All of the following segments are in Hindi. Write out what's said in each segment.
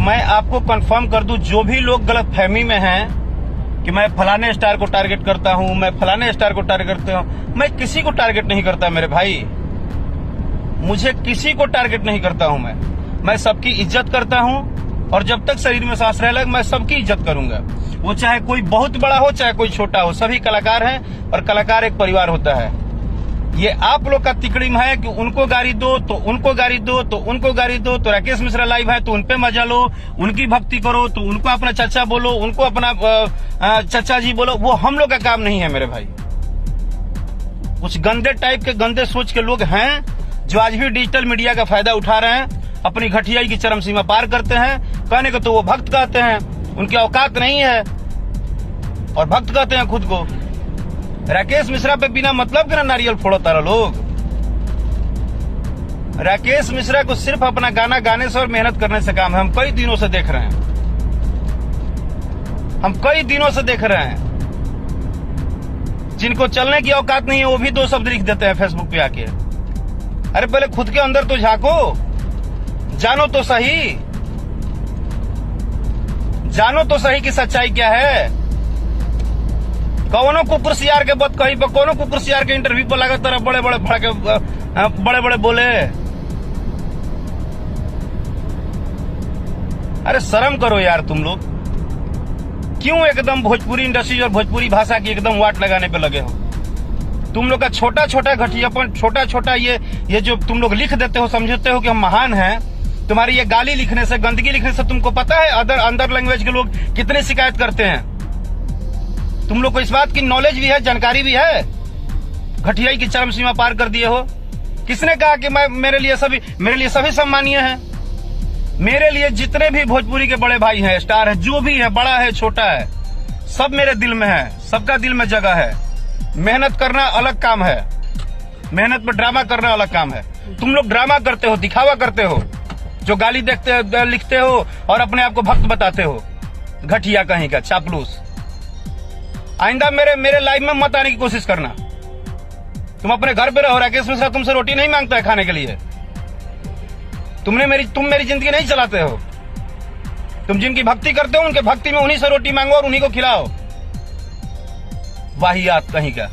मैं आपको कंफर्म कर दूं, जो भी लोग गलतफहमी में हैं कि मैं फलाने स्टार को टारगेट करता हूं, मैं फलाने स्टार को टारगेट करता हूं, मैं किसी को टारगेट नहीं करता मेरे भाई। मुझे किसी को टारगेट नहीं करता हूं मैं सबकी इज्जत करता हूं, और जब तक शरीर में सांस रहे मैं सबकी इज्जत करूंगा। वो चाहे कोई बहुत बड़ा हो चाहे कोई छोटा हो, सभी कलाकार हैं और कलाकार एक परिवार होता है। ये आप लोग का तिकड़ीम है कि उनको गाली दो तो उनको गाली दो तो उनको गाली दो, तो राकेश मिश्रा लाइव है तो उनपे मजा लो, उनकी भक्ति करो तो उनको अपना चाचा बोलो, उनको अपना चाचा जी बोलो। वो हम लोग का काम नहीं है मेरे भाई। कुछ गंदे टाइप के गंदे सोच के लोग हैं जो आज भी डिजिटल मीडिया का फायदा उठा रहे हैं, अपनी घटियाई की चरम सीमा पार करते हैं। कहने को तो वो भक्त कहते हैं, उनकी औकात नहीं है और भक्त कहते हैं खुद को। राकेश मिश्रा पे बिना मतलब के ना नारियल फोड़ो तारा लोग। राकेश मिश्रा को सिर्फ अपना गाना गाने से और मेहनत करने से काम है। हम कई दिनों से देख रहे हैं, जिनको चलने की औकात नहीं है वो भी 2 शब्द लिख देते हैं फेसबुक पे आके। अरे पहले खुद के अंदर तो झांको, जानो तो सही कि सच्चाई क्या है। कौनो कुकुर सियार के बात कही पर, कौनो कुकुर सियार के इंटरव्यू पर लगा तरह बड़े बड़े बोले। अरे शर्म करो यार तुम लोग। क्यों एकदम भोजपुरी इंडस्ट्री और भोजपुरी भाषा की एकदम वाट लगाने पे लगे हो? तुम लोग का छोटा छोटा घटियापन, छोटा छोटा ये जो तुम लोग लिख देते हो, समझते हो कि हम महान हैं। तुम्हारी ये गाली लिखने से, गंदगी लिखने से तुमको पता है अंदर लैंग्वेज के लोग कितने शिकायत करते हैं? तुम लोग को इस बात की नॉलेज भी है, जानकारी भी है? घटियाई की चरम सीमा पार कर दिए हो। किसने कहा कि मेरे लिए सभी सम्मानीय हैं? मेरे लिए जितने भी भोजपुरी के बड़े भाई हैं, स्टार है, जो भी है, बड़ा है छोटा है, सब मेरे दिल में है, सबका दिल में जगह है। मेहनत करना अलग काम है, मेहनत पर ड्रामा करना अलग काम है। तुम लोग ड्रामा करते हो, दिखावा करते हो, जो गाली लिखते हो और अपने आप को भक्त बताते हो। घटिया कहीं का चापलूस। आइंदा मेरे लाइफ में मत आने की कोशिश करना। तुम अपने घर पे रहो। राकेश मिश्रा तुमसे रोटी नहीं मांगता है खाने के लिए। तुम मेरी जिंदगी नहीं चलाते हो। तुम जिनकी भक्ति करते हो उनके भक्ति में उन्हीं से रोटी मांगो और उन्हीं को खिलाओ। वाहियात कहीं का।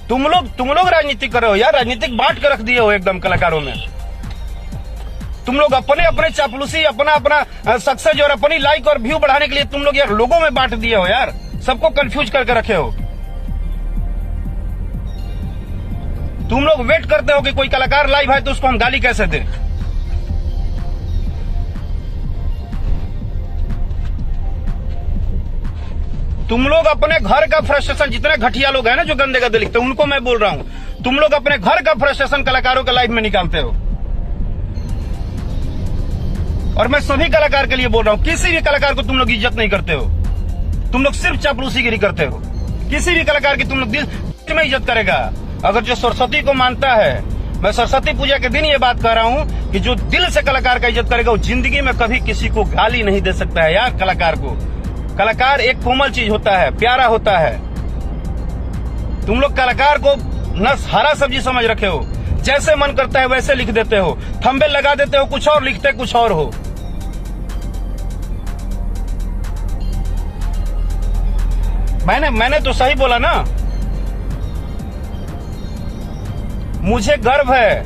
तुम लोग राजनीति कर रहे हो यार, राजनीतिक बांट के रख दिए हो एकदम कलाकारों में। तुम लोग अपने चापलूसी, अपना सक्सेस और अपनी लाइक और व्यू बढ़ाने के लिए तुम लोग यार लोगों में बांट दिए हो यार, सबको कंफ्यूज करके रखे हो। तुम लोग वेट करते हो कि कोई कलाकार लाइव है तो उसको हम गाली कैसे दें। तुम लोग अपने घर का फ्रस्ट्रेशन, जितने घटिया लोग हैं ना जो गंदे गंदे लिखते हैं, उनको मैं बोल रहा हूं, तुम लोग अपने घर का फ्रस्ट्रेशन कलाकारों के लाइफ में निकालते हो। और मैं सभी कलाकार के लिए बोल रहा हूं, किसी भी कलाकार को तुम लोग इज्जत नहीं करते हो। तुम लोग सिर्फ चापलूसीगिरी करते हो। किसी भी कलाकार की तुम लोग दिल में इज्जत करेगा। अगर जो सरस्वती को मानता है, मैं सरस्वती पूजा के दिन ये बात कह रहा हूं कि जो दिल से कलाकार का इज्जत करेगा वो जिंदगी में कभी किसी को गाली नहीं दे सकता है यार। कलाकार एक कोमल चीज होता है, प्यारा होता है। तुम लोग कलाकार को न हरा सब्जी समझ रखे हो, जैसे मन करता है वैसे लिख देते हो, थंबनेल लगा देते हो कुछ और, लिखते कुछ और हो। मैंने तो सही बोला ना। मुझे गर्व है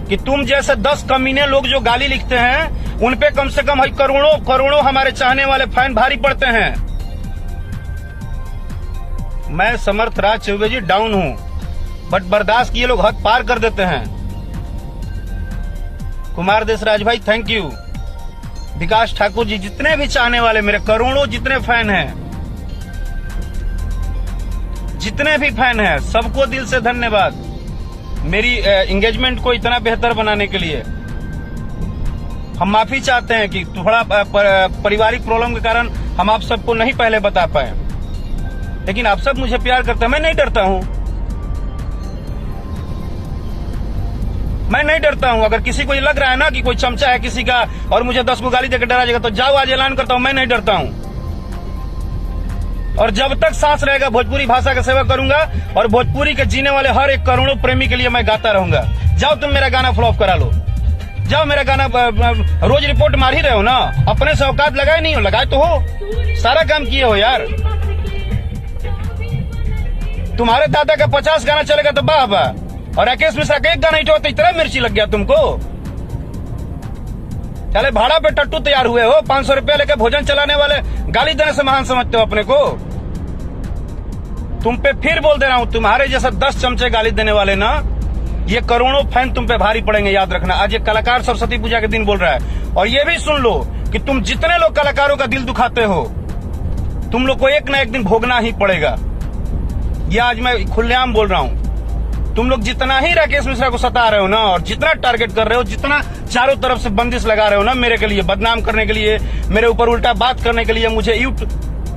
कि तुम जैसे 10 कमीने लोग जो गाली लिखते हैं उनपे कम से कम करोड़ों हमारे चाहने वाले फैन भारी पड़ते हैं। मैं समर्थ राज चौबे जी डाउन हूं, बट बर्दाश्त किए लोग हद पार कर देते हैं। कुमार देशराज भाई थैंक यू। विकास ठाकुर जी, जितने भी चाहने वाले मेरे करोड़ों जितने फैन हैं, सबको दिल से धन्यवाद मेरी एंगेजमेंट को इतना बेहतर बनाने के लिए। हम माफी चाहते हैं कि थोड़ा पारिवारिक प्रॉब्लम के कारण हम आप सबको नहीं पहले बता पाए, लेकिन आप सब मुझे प्यार करते हैं। मैं नहीं डरता हूं। अगर किसी को ये लग रहा है ना कि कोई चमचा है किसी का और मुझे 10 को गाली देकर डरा जाएगा, तो जाओ आज ऐलान करता हूं, मैं नहीं डरता हूं। और जब तक सांस रहेगा भोजपुरी भाषा का सेवा करूंगा और भोजपुरी के जीने वाले हर एक करोड़ों प्रेमी के लिए मैं गाता रहूंगा। जाओ तुम मेरा गाना फ्लॉप करा लो। जाओ मेरा गाना रोज रिपोर्ट मार ही रहे हो ना, अपने से औकात लगाए नहीं हो, लगाए तो हो, सारा काम किए हो यार। तुम्हारे दादा का 50 गाना चलेगा तो वाह वाह, और राकेश मिश्रा का एक गाना हिट हो तो इतना मिर्ची लग गया तुमको। चले भाड़ा पे टट्टू तैयार हुए हो, 500 रुपया लेकर भोजन चलाने वाले गाली देने से महान समझते हो अपने को। तुम पे फिर बोल दे रहा हूं, तुम्हारे जैसा 10 चमचे गाली देने वाले ना, ये करोड़ों फैन तुम पे भारी पड़ेंगे, याद रखना। आज ये कलाकार सरस्वती पूजा के दिन बोल रहा है। और ये भी सुन लो कि तुम जितने लोग कलाकारों का दिल दुखाते हो, तुम लोग को एक ना एक दिन भोगना ही पड़ेगा। ये आज मैं खुलेआम बोल रहा हूं। तुम लोग जितना ही राकेश मिश्रा को सता रहे हो ना, और जितना टारगेट कर रहे हो, जितना चारों तरफ से बंदिश लगा रहे हो ना मेरे के लिए, बदनाम करने के लिए, मेरे ऊपर उल्टा बात करने के लिए, मुझे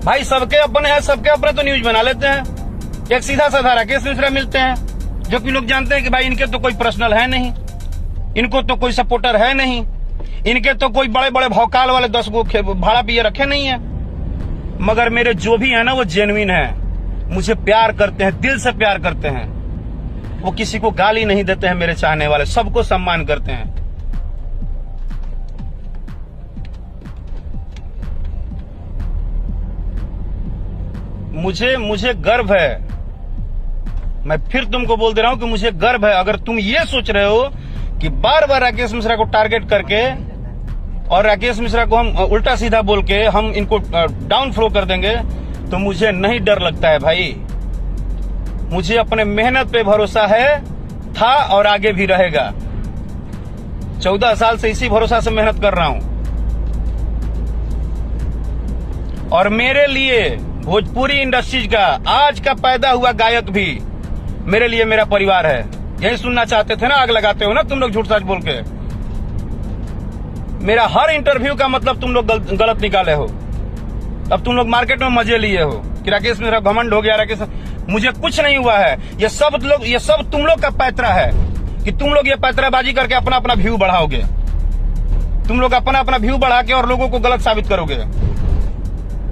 भाई सबके अपने हैं, सबके अपने तो न्यूज बना लेते हैं। एक सीधा साधा राकेश मिश्रा मिलते हैं, जो कि लोग जानते हैं कि भाई इनके तो कोई पर्सनल है नहीं, इनको तो कोई सपोर्टर है नहीं, इनके तो कोई बड़े बड़े भौकाल वाले 10 गो भाड़ा पिए रखे नहीं है। मगर मेरे जो भी है ना वो जेन्युइन है, मुझे प्यार करते हैं, दिल से प्यार करते हैं। वो किसी को गाली नहीं देते हैं, मेरे चाहने वाले सबको सम्मान करते हैं। मुझे गर्व है, मैं फिर तुमको बोल दे रहा हूं कि मुझे गर्व है। अगर तुम ये सोच रहे हो कि बार बार राकेश मिश्रा को टारगेट करके और राकेश मिश्रा को हम उल्टा सीधा बोल के हम इनको डाउन फ्लो कर देंगे, तो मुझे नहीं डर लगता है भाई। मुझे अपने मेहनत पे भरोसा है, था और आगे भी रहेगा। 14 साल से इसी भरोसा से मेहनत कर रहा हूं। और मेरे लिए भोजपुरी इंडस्ट्रीज का आज का पैदा हुआ गायक भी मेरे लिए मेरा परिवार है। यही सुनना चाहते थे ना, आग लगाते हो ना तुम लोग झूठ सच बोल के। मेरा हर इंटरव्यू का मतलब तुम लोग गलत निकाले हो। अब तुम लोग मार्केट में मजे लिए हो कि राकेश मिश्रा घमंड हो गया, राकेश। मुझे कुछ नहीं हुआ है। ये सब तुम लोग का पैतरा है कि तुम लोग ये पैतराबाजी करके अपना अपना व्यू बढ़ाओगे। तुम लोग अपना अपना व्यू बढ़ा के और लोगों को गलत साबित करोगे।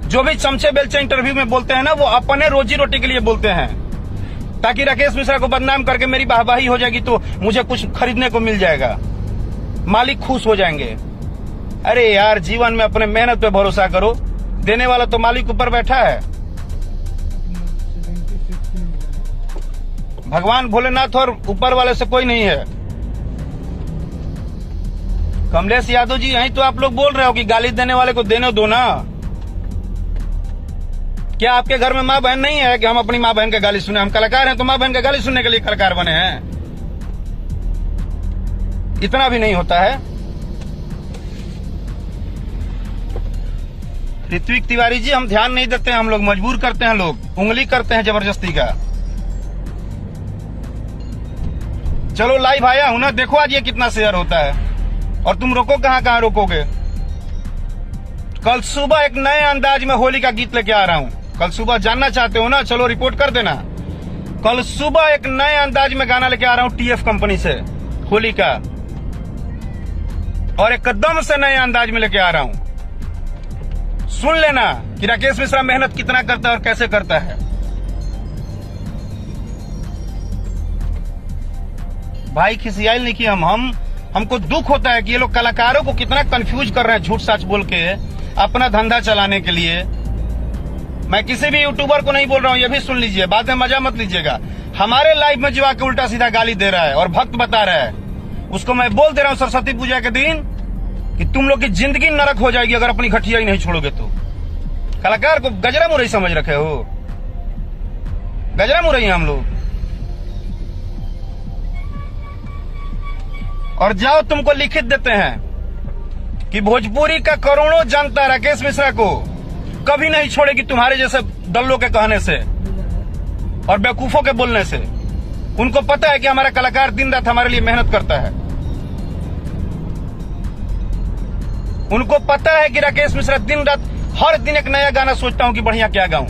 जो भी चमचे बेलचे इंटरव्यू में बोलते हैं ना, वो अपने रोजी रोटी के लिए बोलते हैं, ताकि राकेश मिश्रा को बदनाम करके मेरी वाहवाही हो जाएगी तो मुझे कुछ खरीदने को मिल जाएगा, मालिक खुश हो जाएंगे। अरे यार, जीवन में अपने मेहनत पे भरोसा करो, देने वाला तो मालिक ऊपर बैठा है। भगवान भोलेनाथ और ऊपर वाले से कोई नहीं है। कमलेश यादव जी, यही तो आप लोग बोल रहे हो कि गाली देने वाले को देने दो ना। क्या आपके घर में माँ बहन नहीं है कि हम अपनी माँ बहन का गाली सुने? हम कलाकार हैं तो माँ बहन का गाली सुनने के लिए कलाकार बने हैं। इतना भी नहीं होता है। ऋत्विक तिवारी जी, हम ध्यान नहीं देते हैं, हम लोग मजबूर करते हैं, लोग उंगली करते हैं जबरदस्ती का। चलो लाइव आया हूं ना, देखो आज ये कितना शेयर होता है। और तुम रोको, कहां रोकोगे। कल सुबह एक नए अंदाज में होली का गीत लेके आ रहा हूं। कल सुबह जानना चाहते हो ना, चलो रिपोर्ट कर देना। कल सुबह एक नए अंदाज में गाना लेके आ रहा हूं टीएफ कंपनी से, होली का। और एकदम से नए अंदाज में लेके आ रहा हूं। सुन लेना कि राकेश मिश्रा मेहनत कितना करता है और कैसे करता है। भाई खिसियाल नहीं कि हमको दुख होता है कि ये लोग कलाकारों को कितना कंफ्यूज कर रहे हैं झूठ सच बोल के अपना धंधा चलाने के लिए। मैं किसी भी यूट्यूबर को नहीं बोल रहा हूं, ये भी सुन लीजिए, बाद में मजा मत लीजिएगा। हमारे लाइव में जो आके उल्टा सीधा गाली दे रहा है और भक्त बता रहा है, उसको मैं बोल दे रहा हूं सरस्वती पूजा के दिन कि तुम लोग की जिंदगी नरक हो जाएगी अगर अपनी घटिया ही नहीं छोड़ोगे तो। कलाकार को गजरा मुरई समझ रखे हो? गजरा मुरई हम लोग। और जाओ, तुमको लिखित देते हैं कि भोजपुरी का करोड़ों जनता राकेश मिश्रा को कभी नहीं छोड़ेगी तुम्हारे जैसे दल्लों के कहने से और बेवकूफों के बोलने से। उनको पता है कि हमारा कलाकार दिन रात हमारे लिए मेहनत करता है। उनको पता है कि राकेश मिश्रा दिन रात हर दिन एक नया गाना सोचता हूं कि बढ़िया क्या गाऊं।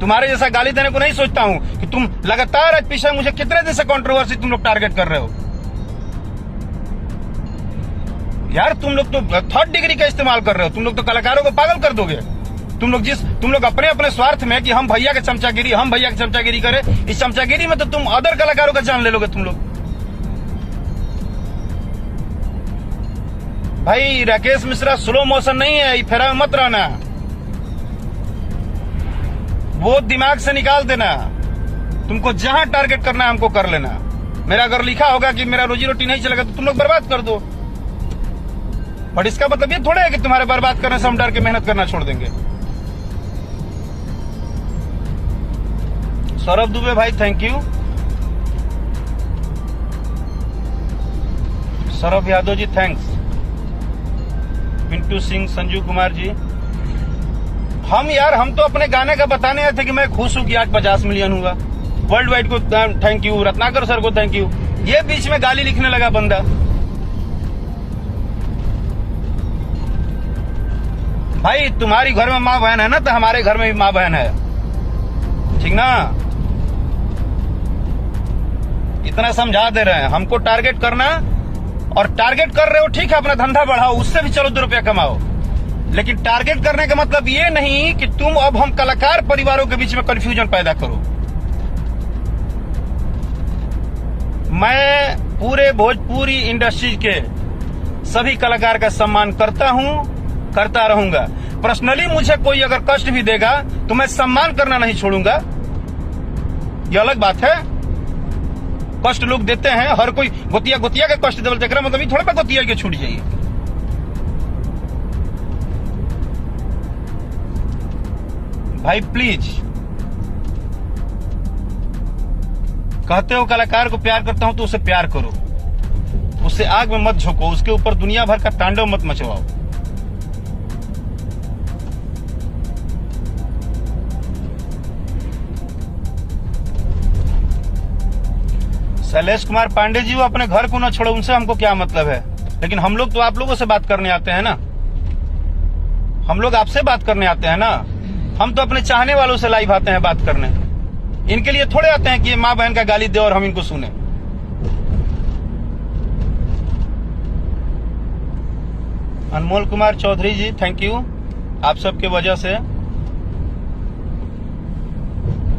तुम्हारे जैसा गाली देने को नहीं सोचता हूं कि तुम लगातार आज पीछे मुझे कितने दिन से कंट्रोवर्सी तुम लोग टारगेट कर रहे हो। यार तुम लोग तो 3rd डिग्री का इस्तेमाल कर रहे हो। तुम लोग तो कलाकारों को पागल कर दोगे। तुम लोग अपने अपने स्वार्थ में कि हम भैया के चमचागिरी करें, इस चमचागिरी में तो तुम अदर कलाकारों का जान ले लोगे। तुम लोग भाई राकेश मिश्रा स्लो मोशन नहीं है, ये फेरा मत रहना, वो दिमाग से निकाल देना। तुमको जहां टारगेट करना है हमको कर लेना। मेरा अगर लिखा होगा कि मेरा रोजी रोटी नहीं चलेगा तो तुम लोग बर्बाद कर दो, बट इसका मतलब ये थोड़ा है कि तुम्हारे बर्बाद करने से हम डर के मेहनत करना छोड़ देंगे। सौरभ दुबे भाई thank you. Saurabh Yadav ji thanks. Pintu Singh, Sanju Kumar ji, हम तो अपने गाने का बताने आए थे कि मैं खुश हूं कि आज 50 मिलियन हुआ। वर्ल्ड वाइड को थैंक यू, रत्नाकर सर को थैंक यू। ये बीच में गाली लिखने लगा बंदा। भाई तुम्हारी घर में माँ बहन है ना, तो हमारे घर में भी माँ बहन है, ठीक ना। इतना समझा दे रहे हैं हमको टारगेट करना, और टारगेट कर रहे हो ठीक है, अपना धंधा बढ़ाओ, उससे भी चलो 2 रुपया कमाओ, लेकिन टारगेट करने का मतलब ये नहीं कि तुम अब हम कलाकार परिवारों के बीच में कंफ्यूजन पैदा करो। मैं पूरे भोजपुरी इंडस्ट्री के सभी कलाकार का सम्मान करता हूं, करता रहूंगा। पर्सनली मुझे कोई अगर कष्ट भी देगा तो मैं सम्मान करना नहीं छोड़ूंगा, ये अलग बात है। कष्ट लोग देते हैं, हर कोई गोतिया का कष्ट देवल देख रहा, मतलब थोड़ा गोतिया के छूट जाइए। भाई प्लीज, कहते हो कलाकार को प्यार करता हूं तो उसे प्यार करो, उससे आग में मत झोंको, उसके ऊपर दुनिया भर का तांडव मत मचवाओ। शैलेश कुमार पांडे जी, वो अपने घर को ना छोड़ो, उनसे हमको क्या मतलब है, लेकिन हम लोग तो आप लोगों से बात करने आते हैं ना, हम लोग आपसे बात करने आते हैं ना। हम तो अपने चाहने वालों से लाइव आते हैं बात करने, इनके लिए थोड़े आते हैं कि ये माँ बहन का गाली दे और हम इनको सुने। अनमोल कुमार चौधरी जी थैंक यू, आप सबके वजह से।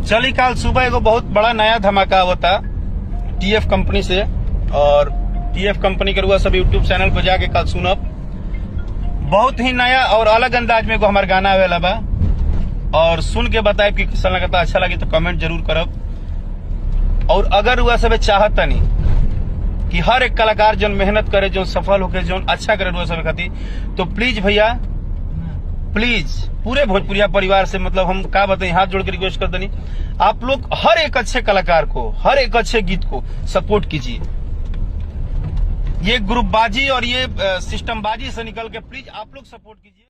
चली काल सुबह एगो बहुत बड़ा नया धमाका होता टीएफ कंपनी से, और टीएफ कंपनी के रुआ सब यूट्यूब चैनल पर जाके कल सुनब। बहुत ही नया और अलग अंदाज में हमारे गाना आवेला बा, और सुन के बताए कि कैसा लगता, अच्छा लगे तो कमेंट जरूर करब। और अगर रुआ सब चाहता नहीं कि हर एक कलाकार जो मेहनत करे, जो सफल होके जो अच्छा करे रुआ सब खाती, तो प्लीज भैया प्लीज पूरे भोजपुरिया परिवार से, मतलब हम क्या बताएं, हाथ जोड़ के रिक्वेस्ट कर देनी, आप लोग हर एक अच्छे कलाकार को, हर एक अच्छे गीत को सपोर्ट कीजिए। ये ग्रुपबाजी और ये सिस्टमबाजी से निकल के प्लीज आप लोग सपोर्ट कीजिए।